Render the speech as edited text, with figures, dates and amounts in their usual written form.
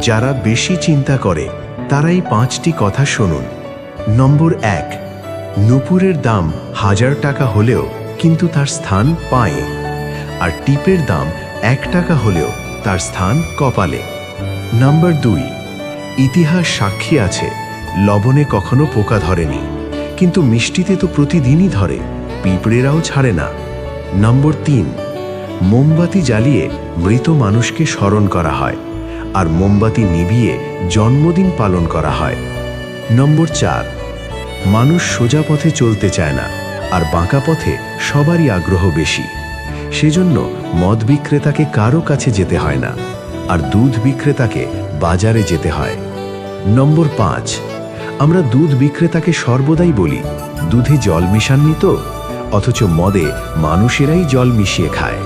যারা বেশি চিন্তা করে তারাই 5টি কথা শুনুন। নম্বর 1, নূপুরের দাম 1000 টাকা হলেও কিন্তু তার স্থান পায়ে, আর টিপের দাম 1 টাকা হলেও তার স্থান কপালে। নম্বর 2, ইতিহাস সাক্ষী আছে লবণে কখনো পোকা ধরেনি, কিন্তু মিষ্টিতে তো প্রতিদিনই ধরে, পিঁপড়েরাও ছাড়ে না। নম্বর 3, মোমবাতি জ্বালিয়ে মৃত মানুষকে স্মরণ করা হয়, আর মোমবাতি নিভিয়ে জন্মদিন পালন করা হয়। নম্বর 4, মানুষ সোজা পথে চলতে চায় না, আর বাঁকা পথে সবারই আগ্রহ বেশি। সেজন্য মদ বিক্রেতাকে কারো কাছে যেতে হয় না, আর দুধ বিক্রেতাকে বাজারে যেতে হয়। নম্বর 5, আমরা দুধ বিক্রেতাকে সর্বদাই বলি দুধে জল মিশাননি তো, অথচ মদে মানুষেরাই জল মিশিয়ে খায়।